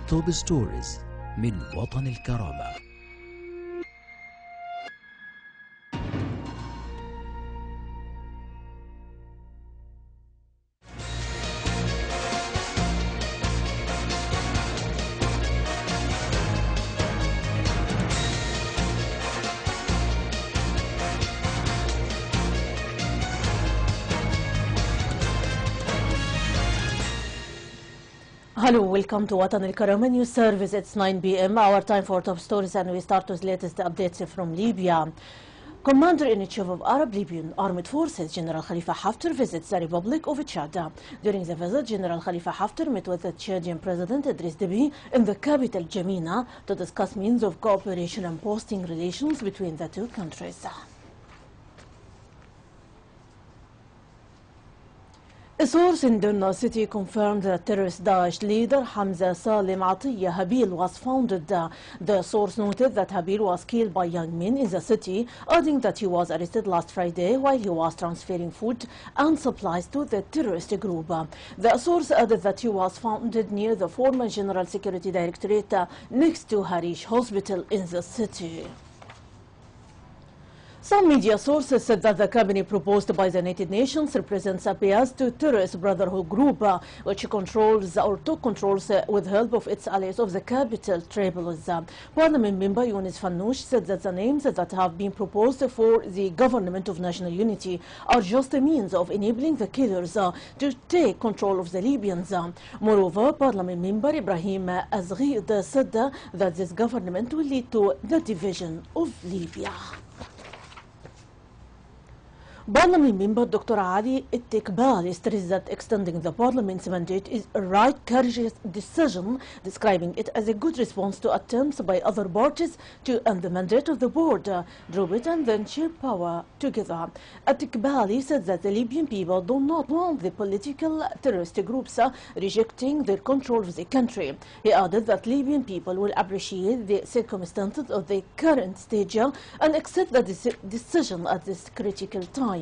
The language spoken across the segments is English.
توب ستوريز من وطن الكرامة. Hello, welcome to Watan al-Karama News Service. It's 9 p.m. our time for top stories, and we start with latest updates from Libya. Commander-in-Chief of Arab Libyan Armed Forces General Khalifa Haftar visits the Republic of Chad. During the visit, General Khalifa Haftar met with the Chadian President Idriss Déby in the capital Jamina to discuss means of cooperation and boosting relations between the two countries. A source in Derna city confirmed that terrorist Daesh leader Hamza Salim Atiyah Habil was founded. The source noted that Habil was killed by young men in the city, adding that he was arrested last Friday while he was transferring food and supplies to the terrorist group. The source added that he was founded near the former General Security Directorate next to Harish Hospital in the city. Some media sources said that the cabinet proposed by the United Nations represents appeals to terrorist brotherhood group, which controls or took controls with help of its allies of the capital, Tripoli. Parliament member Younes Fannouch said that the names that have been proposed for the government of national unity are just a means of enabling the killers to take control of the Libyans. Moreover, Parliament member Ibrahim Azghid said that this government will lead to the division of Libya. Parliament member Dr. Ali Ittikbal stressed that extending the Parliament's mandate is a right, courageous decision, describing it as a good response to attempts by other parties to end the mandate of the board, drop it and then share power together. Ittikbal said that the Libyan people do not want the political terrorist groups rejecting their control of the country. He added that Libyan people will appreciate the circumstances of the current stage and accept the decision at this critical time.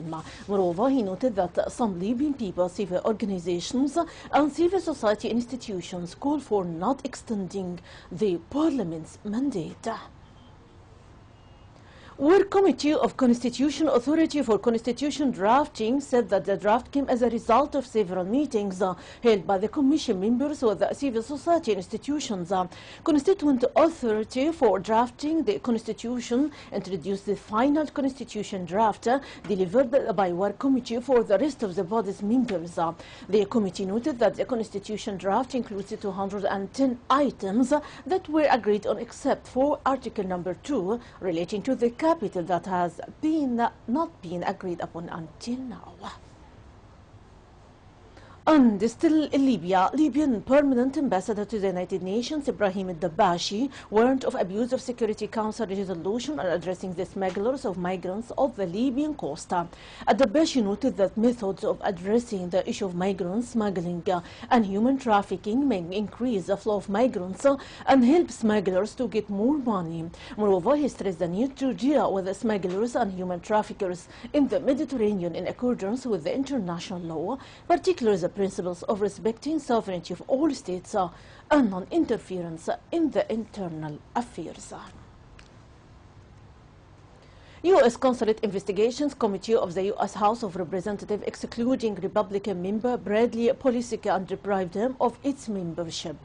Moreover, he noted that some Libyan people, civil organizations and civil society institutions call for not extending the parliament's mandate. Work Committee of Constitution Authority for Constitution Drafting said that the draft came as a result of several meetings held by the Commission members with the civil society institutions. Constituent Authority for Drafting the Constitution introduced the final Constitution draft delivered by Work Committee for the rest of the body's members. The committee noted that the Constitution draft includes 210 items that were agreed on except for Article number 2 relating to the capital that has not been agreed upon until now. And still in Libya, Libyan Permanent Ambassador to the United Nations, Ibrahim al-Dabashi, warned of abuse of Security Council resolution on addressing the smugglers of migrants of the Libyan coast. Al-Dabashi noted that methods of addressing the issue of migrant smuggling and human trafficking may increase the flow of migrants and help smugglers to get more money. Moreover, he stressed the need to deal with the smugglers and human traffickers in the Mediterranean in accordance with the international law, particularly the principles of respecting sovereignty of all states and non-interference in the internal affairs. U.S. Consulate Investigations Committee of the U.S. House of Representatives excluding Republican member Bradley Polisica and deprived him of its membership.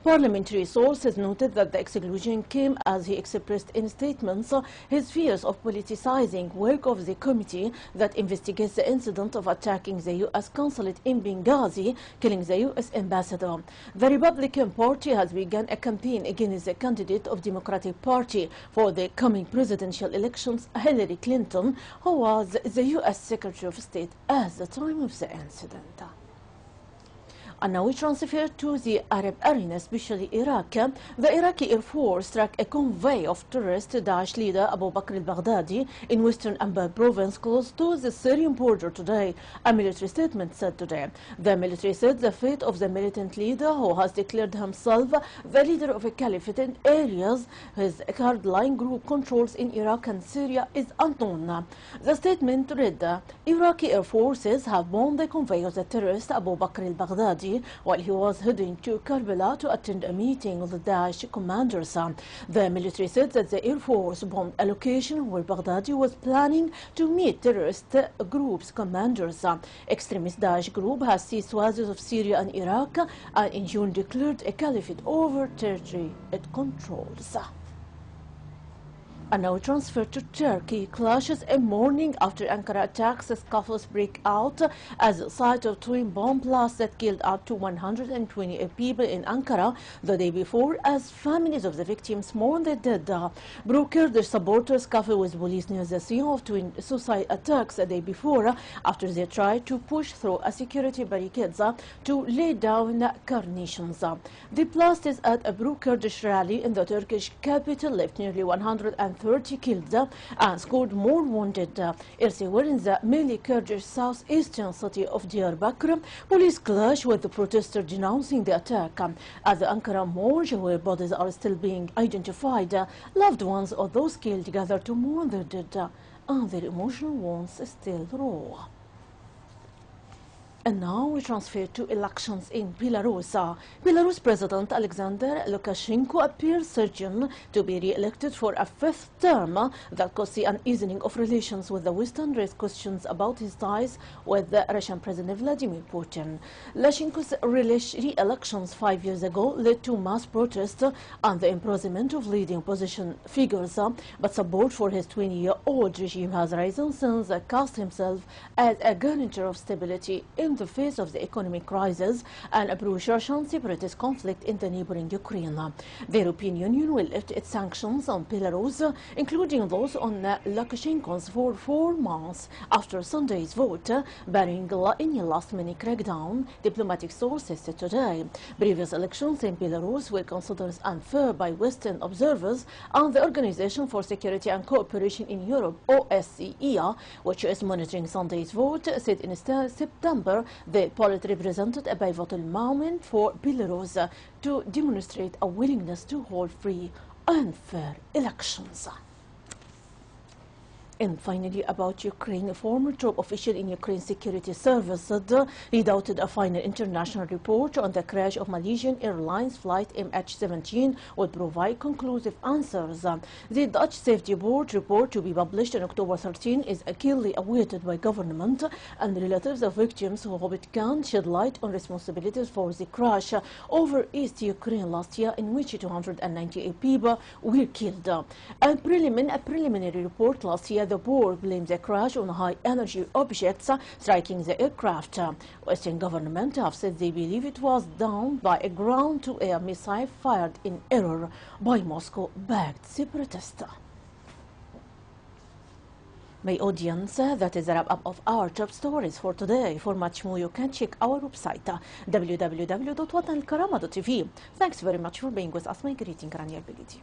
Parliamentary sources noted that the exclusion came as he expressed in statements his fears of politicizing work of the committee that investigates the incident of attacking the U.S. consulate in Benghazi, killing the U.S. ambassador. The Republican Party has begun a campaign against the candidate of Democratic Party for the coming presidential elections, Hillary Clinton, who was the U.S. Secretary of State at the time of the incident. And now we transfer to the Arab arena, especially Iraq. The Iraqi Air Force struck a convoy of terrorist Daesh leader Abu Bakr al-Baghdadi in western Anbar province close to the Syrian border today, a military statement said today. The military said the fate of the militant leader, who has declared himself the leader of a caliphate in areas his hardline group controls in Iraq and Syria, is unknown. The statement read, Iraqi Air Forces have bombed the convoy of the terrorist Abu Bakr al-Baghdadi Al-Blيدي while he was heading to Karbala to attend a meeting with the Daesh commanders. The military said that the Air Force bombed a location where Baghdadi was planning to meet terrorist groups' commanders. Extremist Daesh group has seized swathes of Syria and Iraq and in June declared a caliphate over territory it controls. And now we transfer to Turkey. Clashes a morning after Ankara attacks, scuffles break out as a site of twin bomb blasts that killed up to 128 people in Ankara the day before as families of the victims mourn their dead. Pro-Kurdish supporters scuffle with police near the scene of twin suicide attacks the day before after they tried to push through a security barricades to lay down carnations. The blast is at a pro-Kurdish rally in the Turkish capital left nearly 130 killed and scored more wounded. Elsewhere in the mainly Kurdish southeastern city of Diyarbakir, police clash with the protesters denouncing the attack. At the Ankara morgue, where bodies are still being identified, loved ones of those killed gather to mourn their dead, and their emotional wounds still raw. And now we transfer to elections in Belarus. Belarus President Alexander Lukashenko appears certain to be re-elected for a fifth term that could see an easing of relations with the West and raise questions about his ties with the Russian President Vladimir Putin. Lukashenko's re-elections 5 years ago led to mass protests and the imprisonment of leading opposition figures, but support for his 20-year-old regime has risen since he cast himself as a guarantor of stability in the face of the economic crisis and a pro-Russian separatist conflict in the neighboring Ukraine. The European Union will lift its sanctions on Belarus, including those on Lukashenko's for 4 months after Sunday's vote, barring any last-minute crackdown, diplomatic sources said today. Previous elections in Belarus were considered unfair by Western observers, and the Organization for Security and Cooperation in Europe, OSCE, which is monitoring Sunday's vote, said in September the poll represented a pivotal moment for Belarus to demonstrate a willingness to hold free and fair elections. And finally, about Ukraine, a former top official in Ukraine's security service said he doubted a final international report on the crash of Malaysian Airlines flight MH17 would provide conclusive answers. The Dutch Safety Board report, to be published on October 13, is keenly awaited by government and relatives of victims who hope it can shed light on responsibilities for the crash over East Ukraine last year, in which 298 people were killed. A preliminary report last year, the board blamed the crash on high-energy objects striking the aircraft. Western governments have said they believe it was done by a ground-to-air missile fired in error by Moscow-backed separatists. My audience, that is a wrap-up of our top stories for today. For much more, you can check our website, www.watanelkarama.tv. Thanks very much for being with us. My greeting, Rانيا البليدي.